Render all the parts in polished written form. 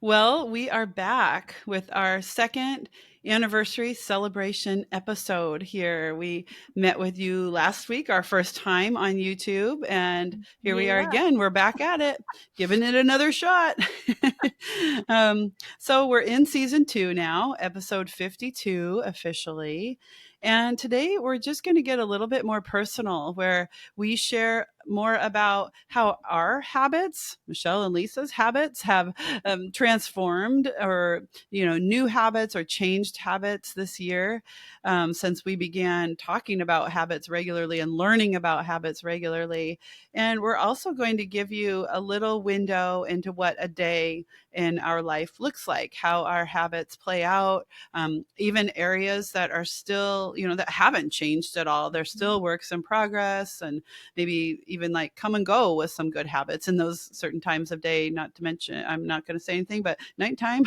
Well, we are back with our second anniversary celebration episode here. We met with you last week, our first time on YouTube, and here we are Yeah. again. We're back at it, giving it another shot. So we're in season 2 now, episode 52 officially. And today we're just going to get a little bit more personal, where we share more about how our habits, Michelle and Lisa's habits, have transformed, or new habits or changed habits this year, since we began talking about habits regularly and learning about habits regularly. And we're also going to give you a little window into what a day in our life looks like, how our habits play out, even areas that are still, that haven't changed at all. They're still works in progress, and maybe even like come and go with some good habits in those certain times of day. Not to mention, I'm not going to say anything, but nighttime,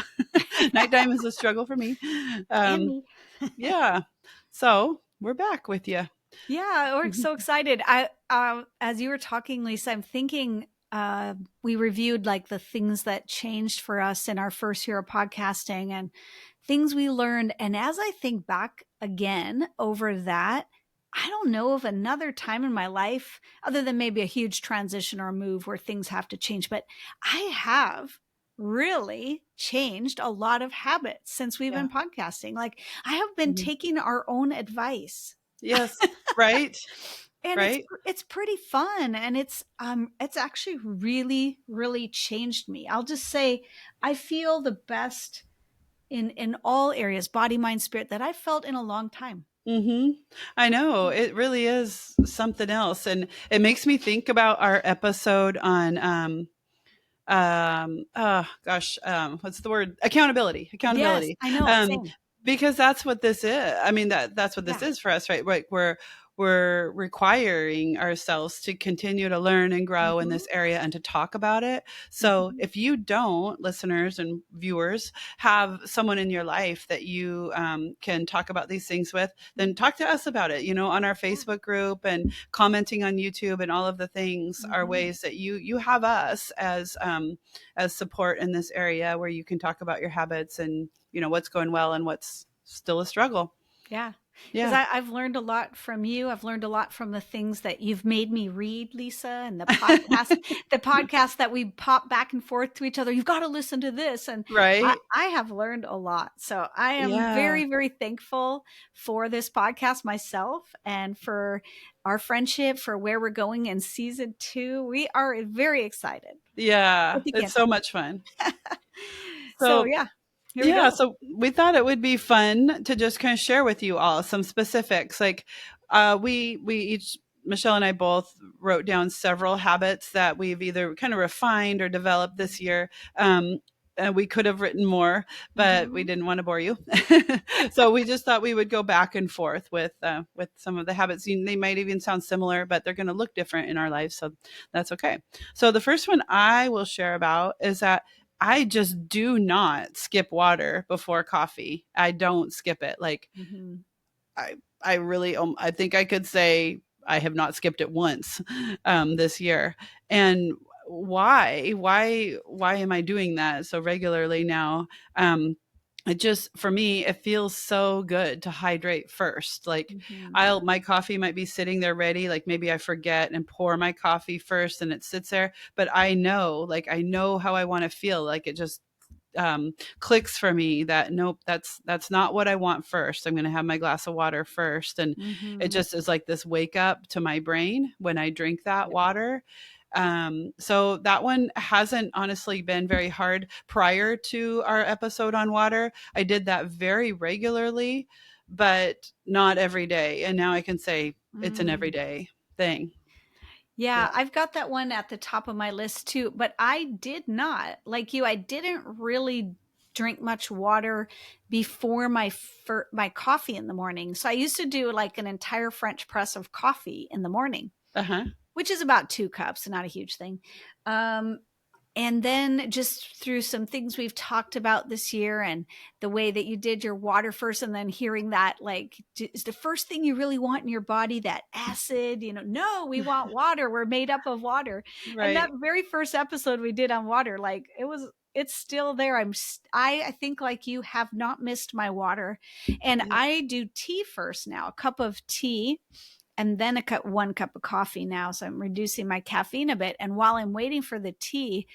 nighttime is a struggle for me. And Um, me. yeah. So we're back with you. Yeah, we're so excited. As you were talking, Lisa, I'm thinking we reviewed like the things that changed for us in our first year of podcasting and things we learned. And as I think back again over that, I don't know of another time in my life, other than maybe a huge transition or a move where things have to change, but I have really changed a lot of habits since we've Yeah. been podcasting. Like I have been Mhm. taking our own advice. Yes. Right. And Right. it's pretty fun, and it's actually really changed me. I'll just say I feel the best in all areas, body, mind, spirit, that I've felt in a long time. I know, it really is something else, and it makes me think about our episode on oh gosh, what's the word? Yes, Accountability. I know, same. Because that's what this is. I mean, that's what this Yeah. is for us, right? Like we're requiring ourselves to continue to learn and grow in Mhm, this area and to talk about it. So mhm, if you don't, listeners and viewers, have someone in your life that you can talk about these things with, then talk to us about it, on our yeah, Facebook group, and commenting on YouTube, and all of the things are mhm. ways that you have us as support in this area, where you can talk about your habits and what's going well and what's still a struggle. Yeah. Because Yeah. I've learned a lot from you. I've learned a lot from the things that you've made me read, Lisa, and the podcast that we pop back and forth to each other. You've got to listen to this. And I, Right. I have learned a lot. So I am Yeah. very thankful for this podcast myself and for our friendship, for where we're going in season 2. We are very excited. Yeah, But you it's can't so tell. much fun. So So yeah, here we yeah, go. so we thought it would be fun to just kind of share with you all some specifics. Like we each, Michelle and I both, wrote down several habits that we've either kind of refined or developed this year. And we could have written more, but we Mhm. didn't want to bore you. So we just thought we would go back and forth with some of the habits. They might even sound similar, but they're going to look different in our lives, so that's okay. So the first one I will share about is that I just do not skip water before coffee. I don't skip it. Like Mhm. I, I really, I think I could say I have not skipped it once this year. And why am I doing that so regularly now? It just, for me, it feels so good to hydrate first. Like Mhm. my coffee might be sitting there ready. Like maybe I forget and pour my coffee first and it sits there, but I know how I want to feel. Like it just clicks for me that nope, that's not what I want first. I'm going to have my glass of water first, and it Mhm. just is like this wake up to my brain when I drink that Yep. water. So that one hasn't honestly been very hard. Prior to our episode on water, I did that very regularly, but not every day. And now I can say it's an Mm. everyday thing. Yeah. Yeah, I've got that one at the top of my list too, but I did not, like you, I didn't really drink much water before my coffee in the morning. So I used to do like an entire French press of coffee in the morning, Uh huh. which is about 2 cups, not a huge thing. Um, And then just through some things we've talked about this year and the way that you did your water first, and then hearing that, like, is the first thing you really want in your body that acid? No, we want water. We're made up of water. And that Right. very first episode we did on water, like, it's still there. I think, like, you have not missed my water. And Yeah. I do tea first now, a cup of tea, and then 1 cup of coffee now. So I'm reducing my caffeine a bit. And while I'm waiting for the tea,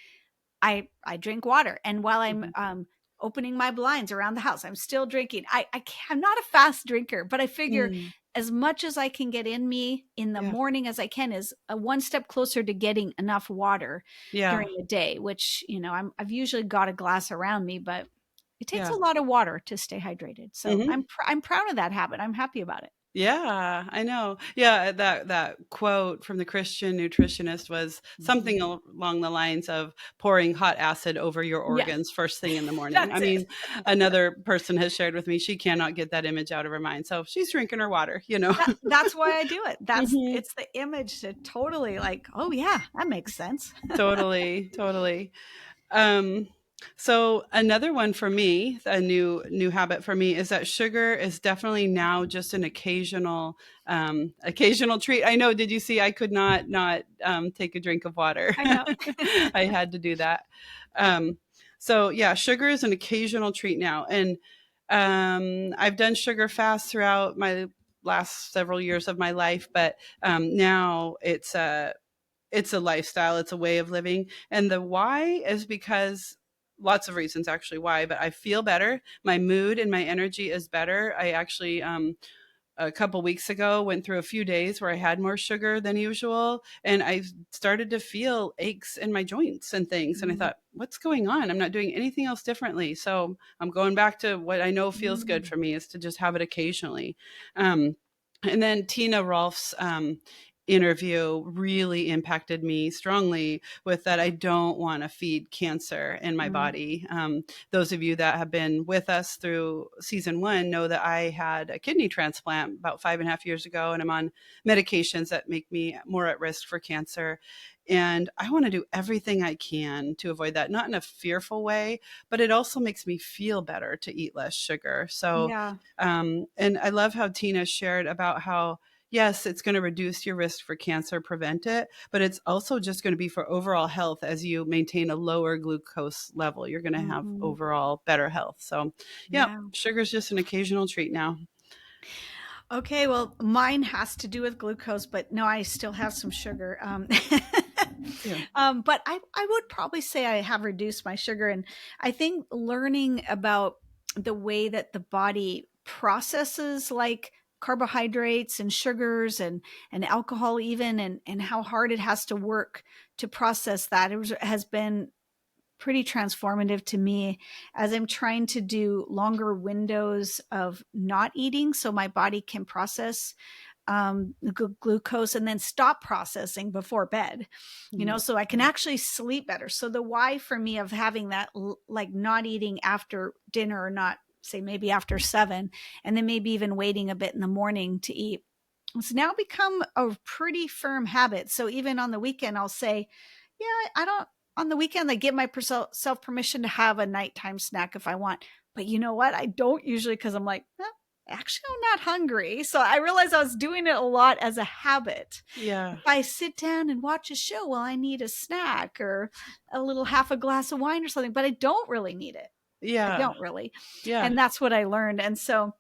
I drink water, and while I'm Mhm. opening my blinds around the house, I'm still drinking. I'm not a fast drinker, but I figure Mm. as much as I can get in me in the Yeah. morning as I can is a one step closer to getting enough water Yeah. during the day. Which I've usually got a glass around me, but it takes a Yeah. lot of water to stay hydrated. So Mhm. I'm proud of that habit. I'm happy about it. Yeah, I know. Yeah, that quote from the Christian nutritionist was something Mhm. along the lines of pouring hot acid over your Yes, organs first thing in the morning. I that's it. mean, another person has shared with me she cannot get that image out of her mind. So she's drinking her water, you know. That's why I do it. Mhm. It's the image to totally, like, oh yeah, that makes sense. Totally, totally. Um, so another one for me, a new habit for me is that sugar is definitely now just an occasional treat. I know. Did you see? I could not take a drink of water. I know. I had to do that. Um, so yeah, sugar is an occasional treat now, and I've done sugar fast throughout my last several years of my life, but now it's a lifestyle, it's a way of living. And the why is because lots of reasons actually why, but I feel better. My mood and my energy is better. I actually a couple weeks ago went through a few days where I had more sugar than usual, and I started to feel aches in my joints and things, and I Mm, thought, what's going on? I'm not doing anything else differently. So I'm going back to what I know feels good mm, for me, is to just have it occasionally. And then Tina Rolf's interview really impacted me strongly with that. I don't want to feed cancer in my mm, body. Those of you that have been with us through season one know that I had a kidney transplant about 5.5 years ago, and I'm on medications that make me more at risk for cancer. And I want to do everything I can to avoid that, not in a fearful way, but it also makes me feel better to eat less sugar. So, yeah. and I love how Tina shared about how, yes, it's going to reduce your risk for cancer, prevent it, but it's also just going to be for overall health as you maintain a lower glucose level. You're going to have Mhm. overall better health. So, yeah, Yeah. sugar's just an occasional treat now. Okay, well, mine has to do with glucose, but no, I still have some sugar. Yeah. But I would probably say I have reduced my sugar. And I think learning about the way that the body processes, like, carbohydrates and sugars and alcohol even, and how hard it has to work to process that, has been pretty transformative to me as I'm trying to do longer windows of not eating so my body can process glucose and then stop processing before bed, Mm. so I can actually sleep better. So the why for me of having that, like, not eating after dinner, or not, say, maybe after 7, and then maybe even waiting a bit in the morning to eat, it's now become a pretty firm habit. So even on the weekend, I'll say, yeah, I don't, on the weekend, I give my self permission to have a nighttime snack if I want. But you know what? I don't usually, because I'm like, actually, I'm not hungry. So I realized I was doing it a lot as a habit. Yeah. If I sit down and watch a show, well, I need a snack or a little half a glass of wine or something, but I don't really need it. I Yeah. don't really. Yeah. And that's what I learned. And so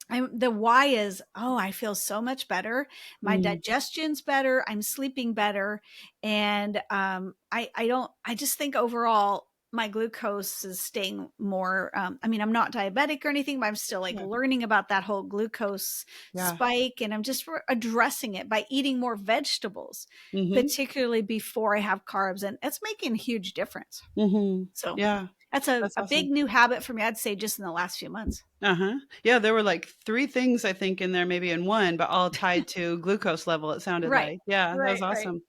the why is, oh, I feel so much better. My Mm. digestion's better. I'm sleeping better. And I just think overall my glucose is staying more. I mean, I'm not diabetic or anything, but I'm still, like, Yeah. learning about that whole glucose Yeah. spike. And I'm just addressing it by eating more vegetables, Mm-hmm. particularly before I have carbs. And it's making a huge difference. Mm-hmm. So Yeah. that's That's a big awesome. new habit for me, I'd say, just in the last few months. Uh-huh. Yeah, there were like three things I think in there, maybe in one, but all tied to glucose level, it sounded Right. like. Yeah, that was Right. Right. awesome.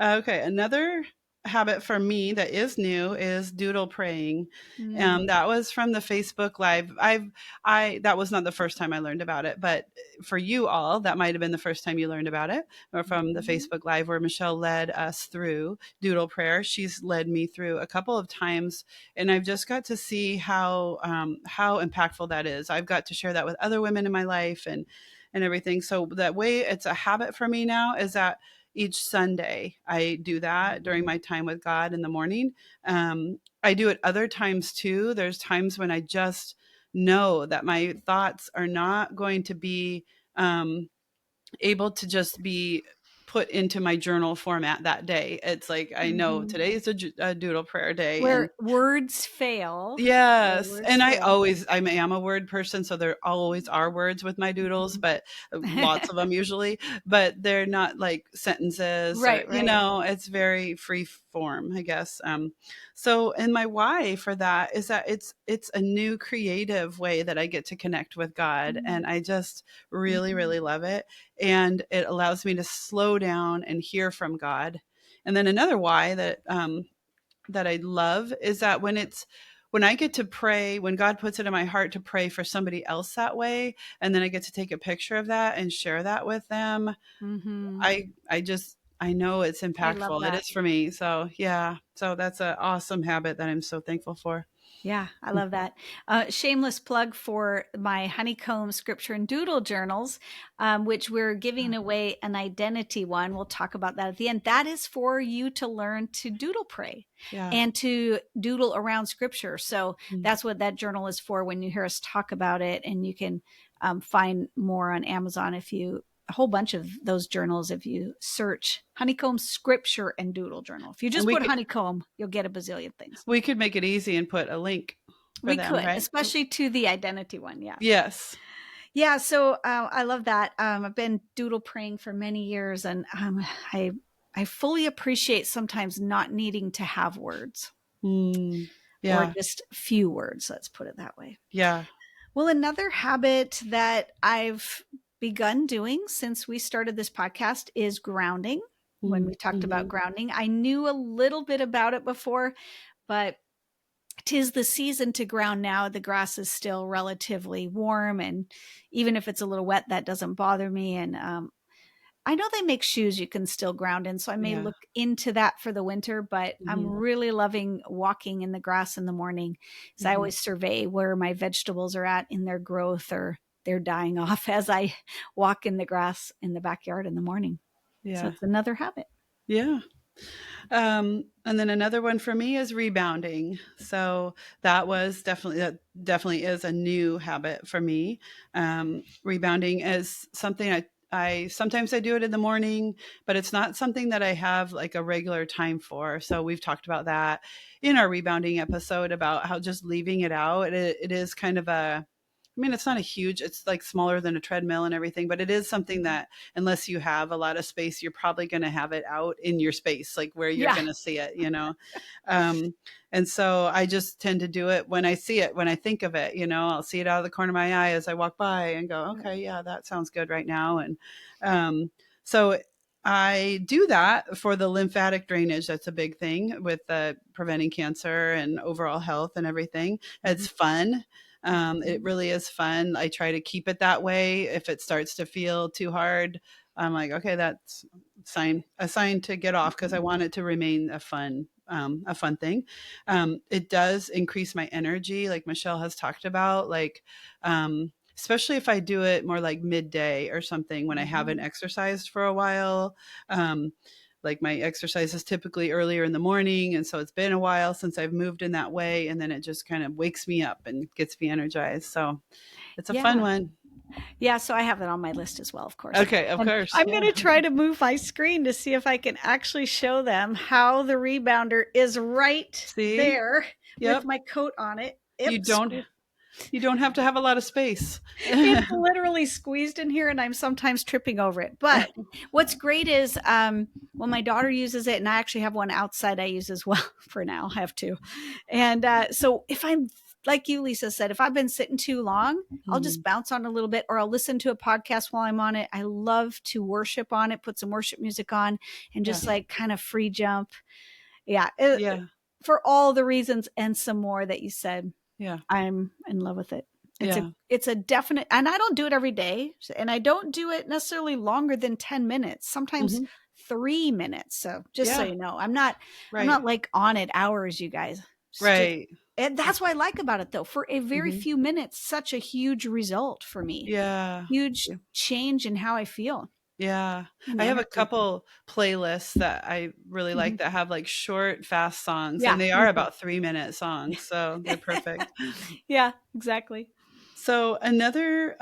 Okay, another. habit for me that is new is doodle praying. Mm. That was from the Facebook Live. I that was not the first time I learned about it, but for you all, that might have been the first time you learned about it, or from the Mhm. Facebook Live where Michelle led us through doodle prayer. She's led me through a couple of times, and I've just got to see how impactful that is. I've got to share that with other women in my life and everything. So that way, it's a habit for me now. Is that each Sunday. I do that during my time with God in the morning. I do it other times too. There's times when I just know that my thoughts are not going to be um, able to just be put into my journal format that day. It's like I know Mhm. today is a doodle prayer day, and Where words fail. Where yes, words and fail. I'm a word person, so there always are words with my doodles, Mhm. but lots of them usually, but they're not like sentences or, Right, right. it's very free form, I guess. So and my why for that is that it's a new creative way that I get to connect with God, Mm. and I just really, Mhm. really love it, and it allows me to slow down and hear from God. And then another why that I love is that when I get to pray, when God puts it in my heart to pray for somebody else that way, and then I get to take a picture of that and share that with them, Mhm. I know it's I love impactful. It that. is for me. So yeah. So that's an awesome habit that I'm so thankful for. Yeah, I love that. Shameless plug for my honeycomb scripture and doodle journals, which we're giving away an identity one. We'll talk about that at the end. That is for you to learn to doodle pray Yeah. and to doodle around scripture. So Mm. that's what that journal is for when you hear us talk about it. And you can find more on Amazon if you a whole bunch of those journals if you search honeycomb scripture and doodle journal. If you And just put honeycomb, you'll get a bazillion things. we could make it easy and put a link for We them, could, right? especially to the identity one. Yeah. Yes. Yeah. So I love that. I've been doodle praying for many years, and I, I fully appreciate sometimes not needing to have words Mm. or Yeah. just few words. Let's put it that way. Yeah. Well, another habit that I've begun doing since we started this podcast is grounding. When Mm. we talked about Hmm. grounding, I knew a little bit about it before, but 'tis the season to ground now. The grass is still relatively warm, and even if it's a little wet, that doesn't bother me. And I know they make shoes you can still ground in, so I may Yeah. look into that for the winter. But I'm Hmm. really loving walking in the grass in the morning, because I Hmm. always survey where my vegetables are at in their growth or they're dying off as I walk in the grass in the backyard in the morning. So Yeah. it's another habit. Yeah. And then another one for me is rebounding. So that definitely is a new habit for me. Rebounding is something I sometimes I do it in the morning, but it's not something that I have like a regular time for. So we've talked about that in our rebounding episode about how just leaving it out. It is kind of I mean, it's not a huge, it's like smaller than a treadmill and everything, but it is something that unless you have a lot of space, you're probably going to have it out in your space, like where you're Yeah. going to see it. Um, and so I just tend to do it when I see it, when I think of it, I'll see it out of the corner of my eye as I walk by and go, okay, yeah, that sounds good right now. And so I do that for the lymphatic drainage. That's a big thing with preventing cancer and overall health and everything. Mhm. It's fun. It Mhm. really is fun. I try to keep it that way. If it starts to feel too hard, I'm like, okay, that's a sign to get off because I want it to remain a fun thing. It does increase my energy, like Michelle has talked about, like, especially if I do it more like midday or something when I haven't Mhm. exercised for a while. Um, like my exercise is typically earlier in the morning. And so it's been a while since I've moved in that way. And then it just kind of wakes me up and gets me energized. So it's a fun Yeah. one. Yeah, so I have it on my list as well, of course. Okay, of And course. I'm Yeah. going to try to move my screen to see if I can actually show them how the rebounder is right See? there with Yep. my coat on it. You don't you don't have to have a lot of space. It's literally squeezed in here and I'm sometimes tripping over it. But what's great is when my daughter uses it, and I actually have one outside I use as well for now, I have two. And so if I'm like you, Lisa said, if I've been sitting too long, I'll just Mhm. bounce on a little bit or I'll listen to a podcast while I'm on it. I love to worship on it, put some worship music on and Yeah. just like kind of free jump. Yeah. Yeah. For all the reasons and some more that you said, Yeah. I'm in love with it. Yeah. It's a definite, and I don't do it every day, and I don't do it necessarily longer than 10 minutes, sometimes Hmm. 3 minutes. So just so Yeah. you know, I'm Right. not like on it hours, you guys. It's just, Right. and that's what I like about it though. For a very Hmm. few minutes, such a huge result for me, Yeah. huge change in how I feel Yeah. and I have a energy. couple playlists that I really like Mhm. that have like short, fast songs, and Yeah, they are me too. about 3-minute songs, so they're perfect. Yeah, exactly. So another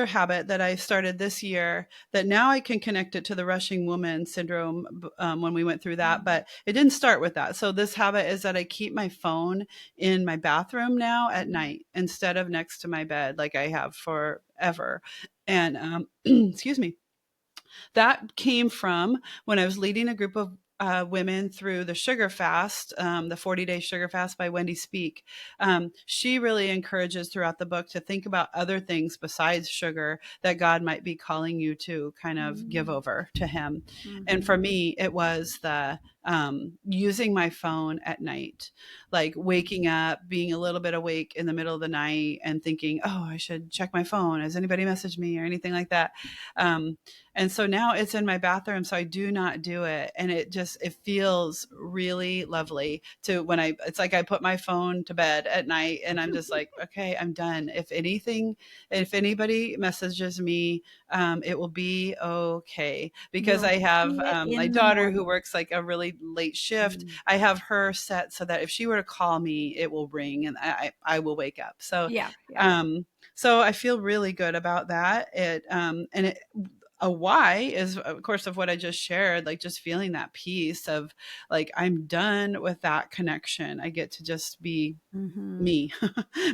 habit that I started this year that now I can connect it to the rushing woman syndrome when we went through that, Mm. but it didn't start with that. So this habit is that I keep my phone in my bathroom now at night instead of next to my bed like I have forever. And excuse me. That came from when I was leading a group of women through the sugar fast, the 40-day sugar fast by Wendy Speak. She really encourages throughout the book to think about other things besides sugar that God might be calling you to kind of give Mm. over to Him. And Mhm. for me, it was the using my phone at night, like waking up, being a little bit awake in the middle of the night and thinking, oh, I should check my phone. Has anybody messaged me or anything like that? Um, and so now it's in my bathroom, so I do not do it. And it feels really lovely to when it's like I put my phone to bed at night and I'm just like, okay, I'm done. If anybody messages me, it will be okay because You'll I have see it my in the daughter who morning. works like a really late shift. Mm. I have her set so that if she were to call me, it will ring and I will wake up. Yeah, yeah. So I feel really good about that. A why is of course of what I just shared, like just feeling that peace of like I'm done with that connection. I get to just be Mhm. me,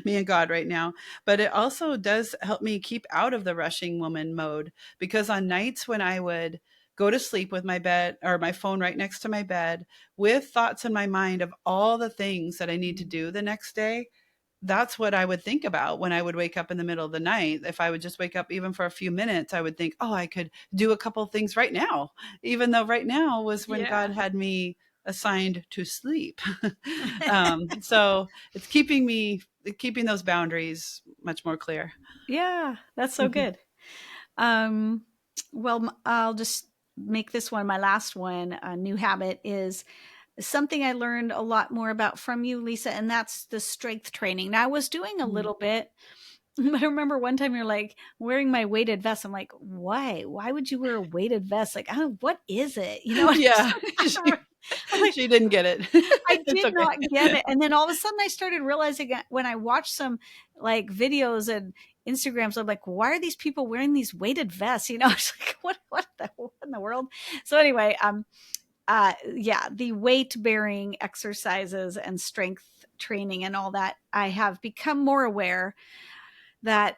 me and God right now. But it also does help me keep out of the rushing woman mode because on nights when I would go to sleep with my bed or my phone right next to my bed with thoughts in my mind of all the things that I need to Mm. do the next day, that's what I would think about when I would wake up in the middle of the night. If I would just wake up even for a few minutes, I would think, oh, I could do a couple of things right now, even though right now was when God Yeah. had me assigned to sleep. So it's keeping those boundaries much more clear. Yeah, that's so Mhm. good. Um, well, I'll just make this one my last one. A new habit is something I learned a lot more about from you, Lisa, and that's the strength training. Now, I was doing a Mm. little bit, but I remember one time you're like wearing my weighted vest. I'm like, why? Why would you wear a weighted vest? Like, I don't, what is it? You know, Yeah, I'm like, she didn't get it. I It's did okay. not get it. And then all of a sudden I started realizing when I watched some like videos and Instagrams, I'm like, why are these people wearing these weighted vests? You know, it's like, what in the world? So anyway, yeah, the weight bearing exercises and strength training and all that, I have become more aware that,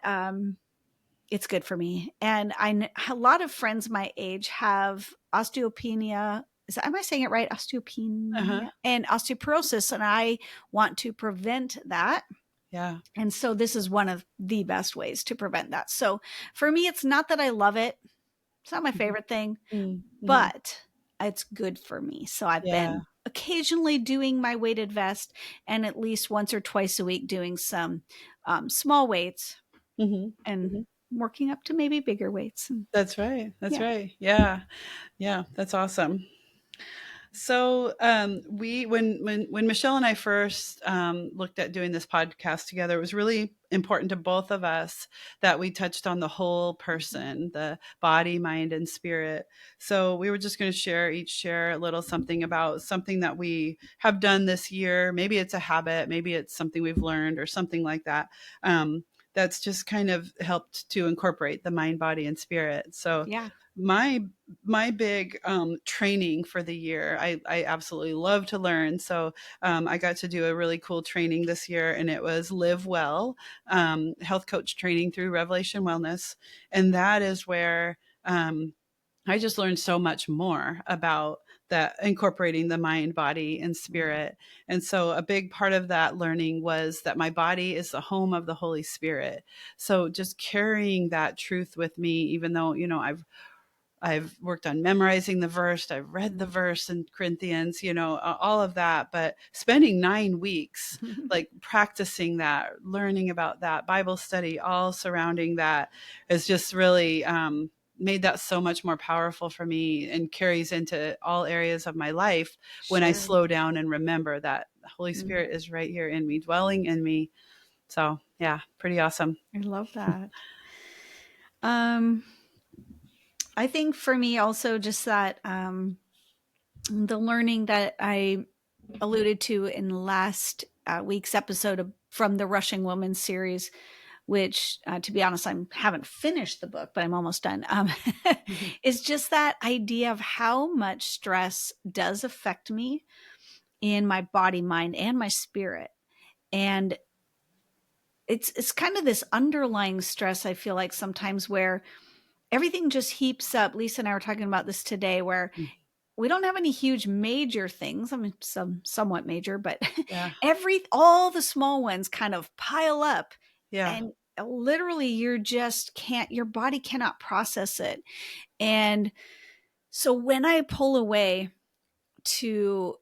it's good for me. And a lot of friends my age have osteopenia. Am I saying it right? Uh-huh. Osteopenia and osteoporosis. And I want to prevent that. Yeah. And so this is one of the best ways to prevent that. So for me, it's not that I love it. It's not my Mhm. favorite thing, Mm, mhm. but it's good for me. So I've Yeah. been occasionally doing my weighted vest and at least once or twice a week doing some small weights Mhm. and Mhm. working up to maybe bigger weights. And That's right. That's yeah. right. Yeah. Yeah, that's awesome. So, we when Michelle and I first looked at doing this podcast together, it was really important to both of us that we touched on the whole Mhm. person, the body, mind, and spirit. So, we were just going to share a little something about something that we have done this year. Maybe it's a habit, maybe it's something we've learned, or something like that. That's just kind of helped to incorporate the mind, body, and spirit. So, Yeah. my my big training for the year. I absolutely love to learn. So I got to do a really cool training this year, and it was Live Well, health coach training through Revelation Wellness. And that is where I just learned so much more about that incorporating the mind, body, and Mhm. spirit. And so a big part of that learning was that my body is the home of the Holy Spirit. So just carrying that truth with me, even though, I've I've worked on memorizing the verse. I've read the verse in Corinthians, all of that. But spending 9 weeks, like practicing that, learning about that, Bible study, all surrounding that is just really made that so much more powerful for me and carries into all areas of my life when I Sure. slow down and remember that the Holy Mm, Spirit is right here in me, dwelling in me. So, yeah, pretty awesome. I love that. Um, I think for me also just that the learning that I alluded to in last week's episode from the Rushing Woman series, which, to be honest, I haven't finished the book, but I'm almost done. Mhm. Is just that idea of how much stress does affect me in my body, mind, and my spirit, and it's kind of this underlying stress. I feel like sometimes where everything just heaps up. Lisa and I were talking about this today, where we don't have any huge major things. I mean, some somewhat major, but Yeah. all the small ones kind of pile up, Yeah. and literally you're just can't your body cannot process it. And so when I pull away to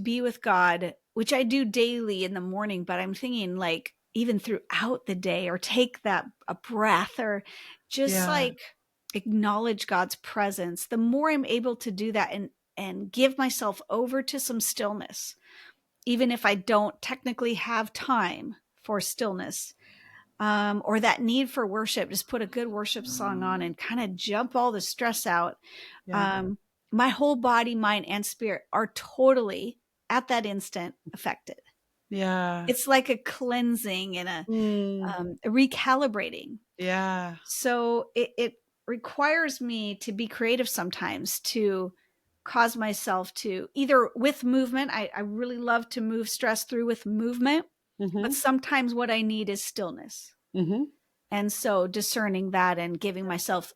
be with God, which I do daily in the morning, but I'm thinking like even throughout the day, or take that a breath, or just Yeah. like acknowledge God's presence, the more I'm able to do that and give myself over to some stillness, even if I don't technically have time for stillness, or that need for worship, just put a good worship song on and kind of jump all the stress out. Yeah. um, my whole body, mind, and spirit are totally at that instant affected. Yeah. It's like a cleansing and Mm. a recalibrating. Yeah. So it requires me to be creative sometimes, to cause myself to either with movement. I really love to move stress through with movement, but Mhm. sometimes what I need is stillness. Mhm. And so discerning that and giving myself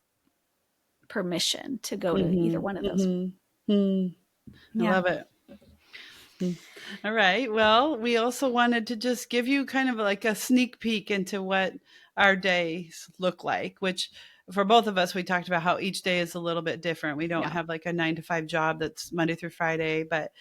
permission to go to either Mhm. one of those. Mhm. Mm. I Yeah. love it. Mm. All right. Well, we also wanted to just give you kind of like a sneak peek into what our days look like, which for both of us, we talked about how each day is a little bit different. We don't Yeah. have like a 9 to 5 job that's Monday through Friday. But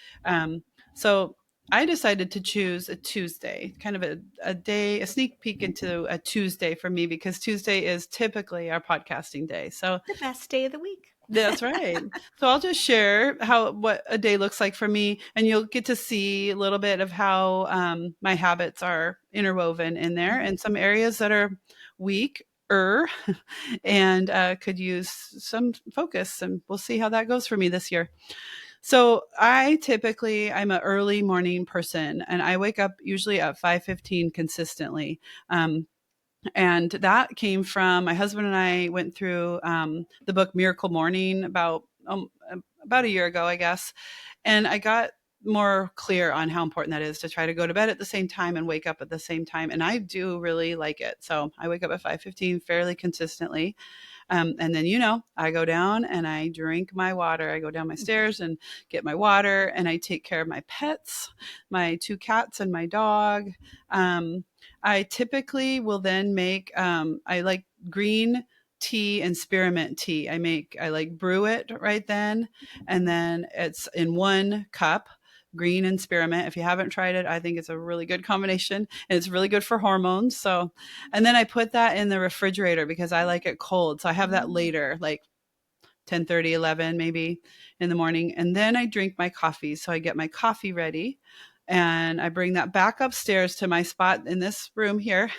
so I decided to choose a Tuesday, kind of a day, a sneak peek into a Tuesday for me, because Tuesday is typically our podcasting day. So The best day of the week. that's right. So I'll just share what a day looks like for me, and you'll get to see a little bit of how my habits are interwoven in there, Mhm. and some areas that are weak and could use some focus. And we'll see how that goes for me this year. So I'm an early morning person, and I wake up usually at 5:15 consistently. Um, and that came from my husband and I went through the book Miracle Morning about a year ago, I guess, and I got more clear on how important that is to try to go to bed at the same time and wake up at the same time. And I do really like it. So I wake up at 5:15 fairly consistently. And then, I go down and I drink my water. I go down my stairs and get my water, and I take care of my pets, my two cats and my dog. Um, I typically will then I like green tea and spearmint tea. I like brew it right then. And then it's in 1 cup, green and spearmint. If you haven't tried it, I think it's a really good combination, and it's really good for hormones. So, and then I put that in the refrigerator because I like it cold. So I have that Mm. later, like 10:30, 11 maybe in the morning. And then I drink my coffee. So I get my coffee ready and I bring that back upstairs to my spot in this room here,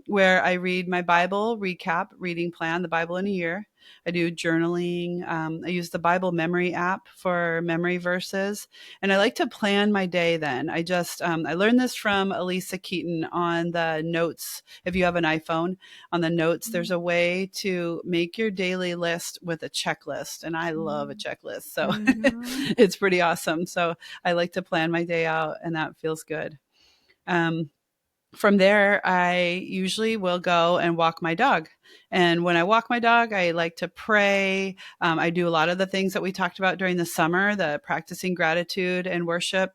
where I read my Bible recap reading plan, the Bible in a year. I do journaling. I use the Bible memory app for memory verses. And I like to plan my day then. I learned this from Elisa Keaton on the notes. If you have an iPhone, on the notes, there's a way to make your daily list with a checklist. And I love a checklist. So Mm-hmm. it's pretty awesome. So I like to plan my day out, and that feels good. Um, from there, I usually will go and walk my dog. And when I walk my dog, I like to pray. I do a lot of the things that we talked about during the summer, the practicing gratitude and worship.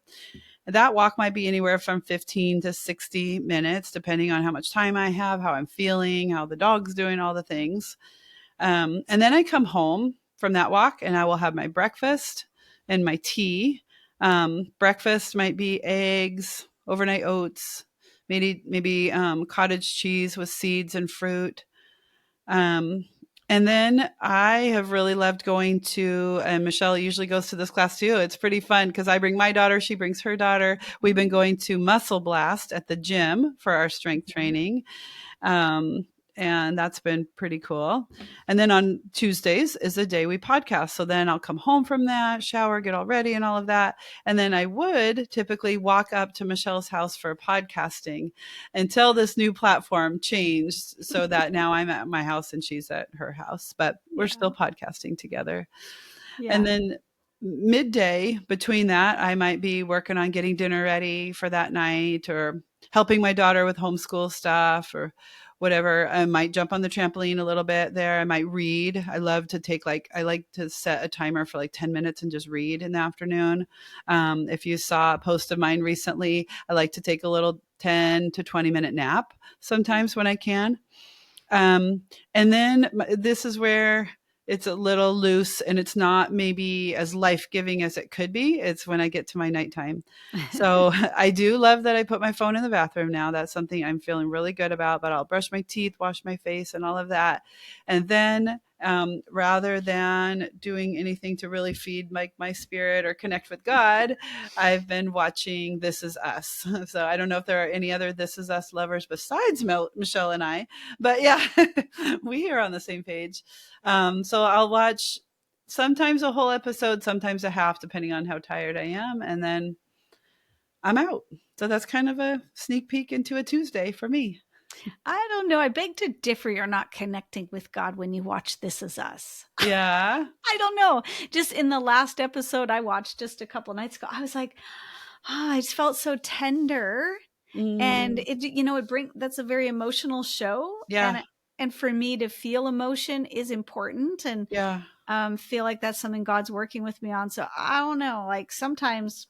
That walk might be anywhere from 15 to 60 minutes, depending on how much time I have, how I'm feeling, how the dog's doing, all the things. And then I come home from that walk and I will have my breakfast and my tea. Breakfast might be eggs, overnight oats, maybe cottage cheese with seeds and fruit. Um, and then I have really loved going to, and Michelle usually goes to this class too. It's pretty fun because I bring my daughter, she brings her daughter. We've been going to Muscle Blast at the gym for our strength training. Um, and that's been pretty cool. And then on Tuesdays is the day we podcast. So then I'll come home from that, shower, get all ready and all of that. And then I would typically walk up to Michelle's house for podcasting until this new platform changed so that now I'm at my house and she's at her house, but we're Yeah. still podcasting together. And Yeah. then midday between that, I might be working on getting dinner ready for that night or helping my daughter with homeschool stuff or whatever. I might jump on the trampoline a little bit there. I might read. I love to take I like to set a timer for like 10 minutes and just read in the afternoon. If you saw a post of mine recently, I like to take a little 10 to 20-minute nap sometimes when I can. Um, and then this is where it's a little loose and it's not maybe as life giving as it could be. It's when I get to my nighttime. So I do love that I put my phone in the bathroom now. That's something I'm feeling really good about, but I'll brush my teeth, wash my face, and all of that. And then rather than doing anything to really feed my spirit or connect with God, I've been watching This Is Us. So I don't know if there are any other This Is Us lovers besides Michelle and I, but yeah, we are on the same page. So I'll watch sometimes a whole episode, sometimes a half, depending on how tired I am. And then I'm out. So that's kind of a sneak peek into a Tuesday for me. I don't know. I beg to differ. You're not connecting with God when you watch This Is Us. Yeah. I don't know. Just in the last episode I watched just a couple nights ago, I was like, I just felt so tender. And Mm, that's a very emotional show. yeah. And for me to feel emotion is important and Yeah. feel like that's something God's working with me on. So I don't know. Like sometimes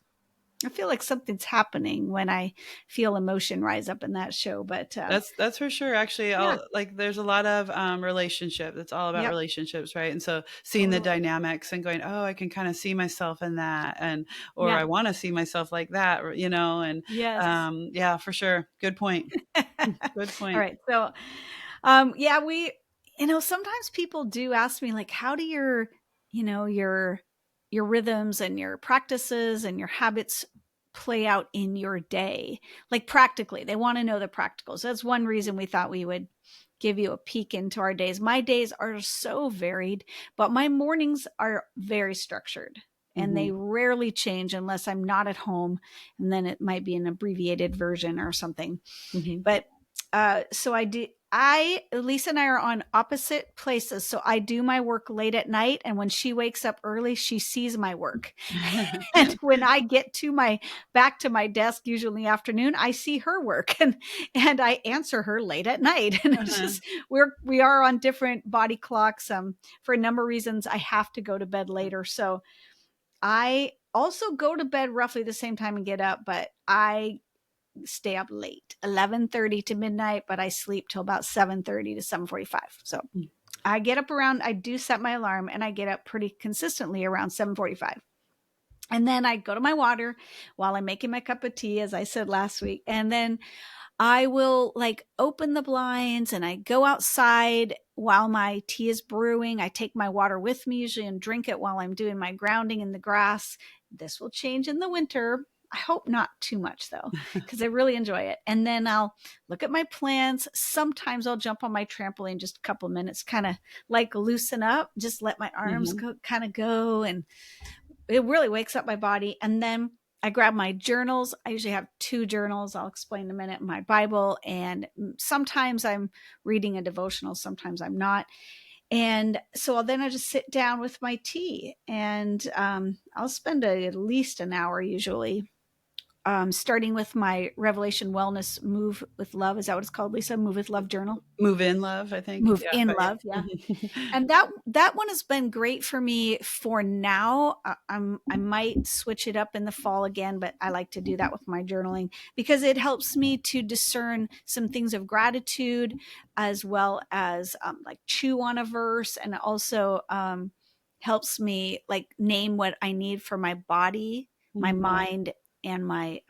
I feel like something's happening when I feel emotion rise up in that show. But That's for sure. Actually, yeah, I'll like there's a lot of relationship. It's all about yep, relationships, right? And so seeing the totally. dynamics and going, oh, I can kind of see myself in that, and or Yeah, I want to see myself like that, and yes. yeah, for sure. Good point. Good All point. right. So, yeah, sometimes people do ask me like, how do your rhythms and your practices and your habits play out in your day? Like practically, they want to know the practicals. That's one reason we thought we would give you a peek into our days. My days are so varied, but my mornings are very structured. And Hmm. they rarely change unless I'm not at home. And then it might be an abbreviated version or something. Hmm. But so I do. Lisa and I are on opposite places. So I do my work late at night. And when she wakes up early, she sees my work. And when I get back to my desk, usually in the afternoon, I see her work and I answer her late at night. And it's Uh-huh. just, we are on different body clocks. For a number of reasons, I have to go to bed later. So I also go to bed roughly the same time and get up, but I stay up late, 11:30 to midnight, but I sleep till about 7:30 to 7:45. So I do set my alarm and I get up pretty consistently around 7:45. And then I go to my water while I'm making my cup of tea, as I said last week. And then I will like open the blinds and I go outside while my tea is brewing. I take my water with me usually and drink it while I'm doing my grounding in the grass. This will change in the winter. I hope not too much though, because I really enjoy it. And then I'll look at my plants. Sometimes I'll jump on my trampoline just a couple minutes, kind of like loosen up, just let my arms Hmm. go, kind of go. And it really wakes up my body. And then I grab my journals. I usually have two journals. I'll explain in a minute. My Bible, and sometimes I'm reading a devotional, sometimes I'm not. And so then I just sit down with my tea, and I'll spend at least an hour usually starting with my Revelation Wellness Move with Love. Is that what it's called, Lisa? Move with Love journal. Move in love, I think. Move Yeah, in but love, yeah. yeah. And that one has been great for me for now. I might switch it up in the fall again, but I like to do that with my journaling because it helps me to discern some things of gratitude, as well as like chew on a verse, and also helps me like name what I need for my body, my Mhm. mind, and my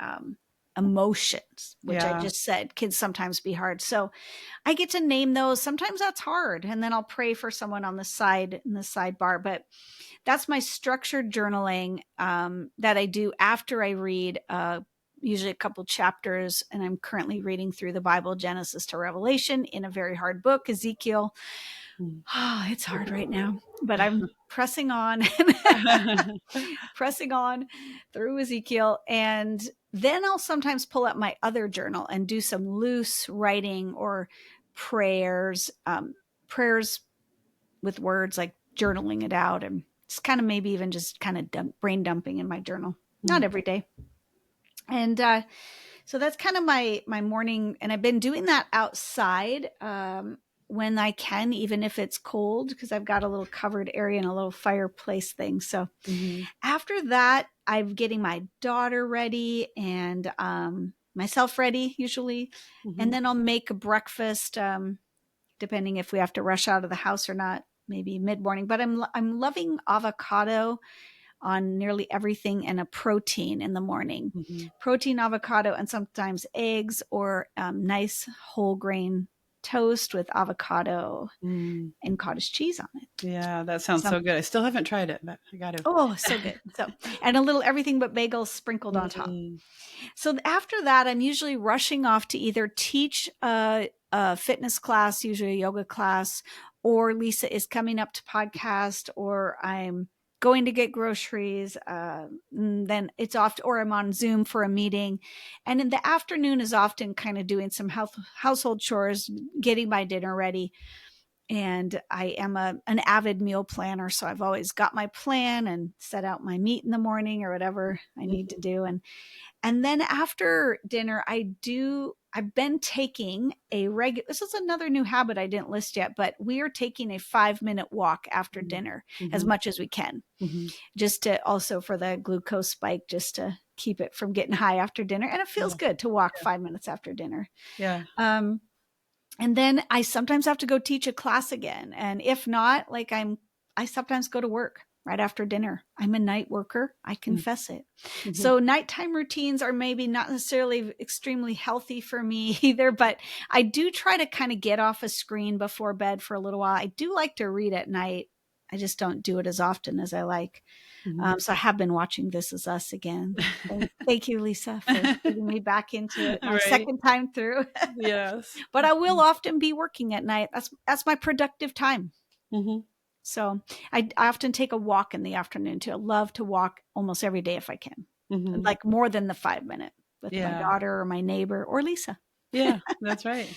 emotions, which I Yeah. just said can sometimes be hard. So I get to name those. Sometimes that's hard. And then I'll pray for someone on the side in the sidebar. But that's my structured journaling that I do after I read usually a couple chapters. And I'm currently reading through the Bible, Genesis to Revelation, in a very hard book, Ezekiel. Mm. Oh, it's hard right now, but I'm pressing on, pressing on through Ezekiel. And then I'll sometimes pull up my other journal and do some loose writing or prayers, prayers with words, like journaling it out. And it's kind of maybe even just kind of brain dumping in my journal. Not Mm. every day. And so that's kind of my morning, and I've been doing that outside when I can, even if it's cold, because I've got a little covered area and a little fireplace thing. So Mhm. after that, I'm getting my daughter ready and myself ready usually, and Mhm. then I'll make a breakfast, depending if we have to rush out of the house or not. Maybe mid morning, but I'm loving avocado on nearly everything, and a protein in the morning. Mhm. Protein, avocado, and sometimes eggs, or nice whole grain toast with avocado Mm. and cottage cheese on it. Yeah, that sounds Some so good. I still haven't tried it, but I got to. Oh, so good. So, and a little everything but bagels sprinkled on top. Mm. So after that, I'm usually rushing off to either teach a fitness class, usually a yoga class, or Lisa is coming up to podcast, or I'm going to get groceries. Then it's off, or I'm on Zoom for a meeting. And in the afternoon is often kind of doing some household chores, getting my dinner ready. And I am an avid meal planner. So I've always got my plan and set out my meat in the morning or whatever I need to Mhm. do. And then after dinner, I've been taking a regular, this is another new habit I didn't list yet, but we are taking a 5-minute walk after Mhm. dinner as Mhm. much as we can, Mhm. just to also for the glucose spike, just to keep it from getting high after dinner. And it feels Yeah. good to walk Yeah. 5 minutes after dinner. Yeah. Um, and then I sometimes have to go teach a class again. And if not, like I sometimes go to work right after dinner. I'm a night worker. I Mm. confess it. Mhm. So nighttime routines are maybe not necessarily extremely healthy for me either, but I do try to kind of get off a screen before bed for a little while. I do like to read at night. I just don't do it as often as I like. Mhm. So I have been watching This Is Us again. Thank you, Lisa, for getting me back into it my Right. second time through. Yes. But I will often be working at night. That's my productive time. Mhm. So I often take a walk in the afternoon too. I love to walk almost every day if I can, Mhm. like more than the 5 minute with my Yeah. daughter or my neighbor or Lisa. Yeah, that's right.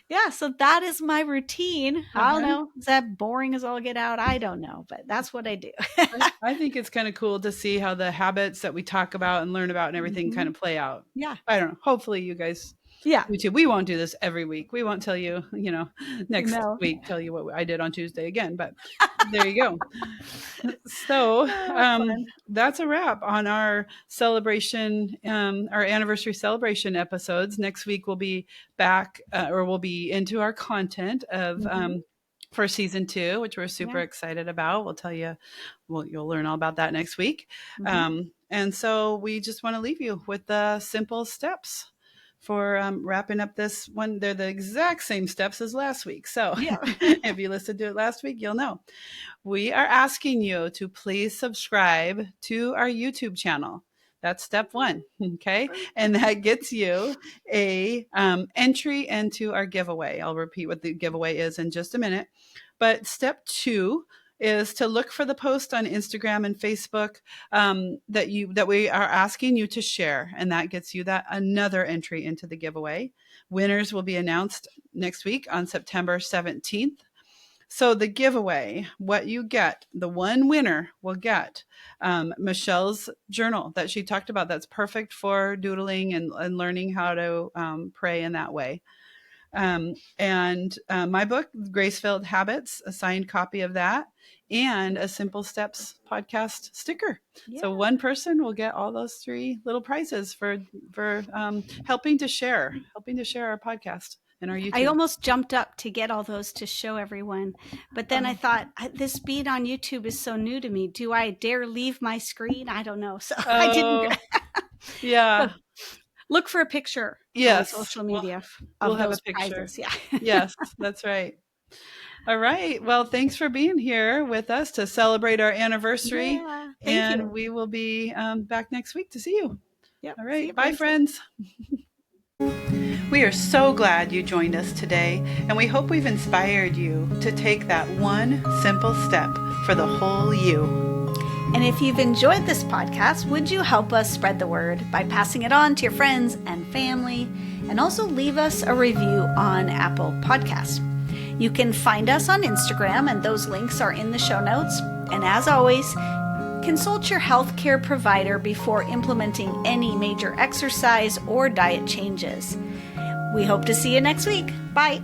Yeah, so that is my routine. I don't Uh-huh. know. Is that boring as all get out? I don't know, but that's what I do. I think it's kind of cool to see how the habits that we talk about and learn about and everything kind Mhm. of play out. Yeah. I don't know. Hopefully you guys Yeah. do too. We won't do this every week. We won't tell you, next No. week tell you what I did on Tuesday again, but there you go. So, Fun. that's a wrap on our celebration, our anniversary celebration episodes. Next week we'll be back, or we'll be into our content of Mhm. for season 2, which we're super Yeah. excited about. We'll tell you, well, you'll learn all about that next week. Mhm. And so we just want to leave you with the simple steps for wrapping up this one. They're the exact same steps as last week. So Yeah. if you listened to it last week, you'll know. We are asking you to please subscribe to our YouTube channel. That's step 1. Okay. And that gets you a entry into our giveaway. I'll repeat what the giveaway is in just a minute. But step 2 is to look for the post on Instagram and Facebook that we are asking you to share, and that gets you that another entry into the giveaway. Winners will be announced next week on September 17th. So the giveaway, what you get, the one winner will get Michelle's journal that she talked about. That's perfect for doodling and learning how to pray in that way. And my book, Grace-Filled Habits, a signed copy of that, and a Simple Steps podcast sticker. Yeah. So one person will get all those 3 little prizes for helping to share our podcast and our YouTube. I almost jumped up to get all those to show everyone, but then I thought, this being on YouTube is so new to me. Do I dare leave my screen? I don't know. So I didn't. Yeah. So look for a picture on social media we'll of have those a picture. prizes. Yeah. Yes, that's right. All right. Well, thanks for being here with us to celebrate our anniversary. Yeah, thank you. We will be back next week to see you. Yep. All right. Bye, friends. We are so glad you joined us today, and we hope we've inspired you to take that one simple step for the whole you. And if you've enjoyed this podcast, would you help us spread the word by passing it on to your friends and family, and also leave us a review on Apple Podcasts. You can find us on Instagram, and those links are in the show notes. And as always, consult your healthcare provider before implementing any major exercise or diet changes. We hope to see you next week. Bye.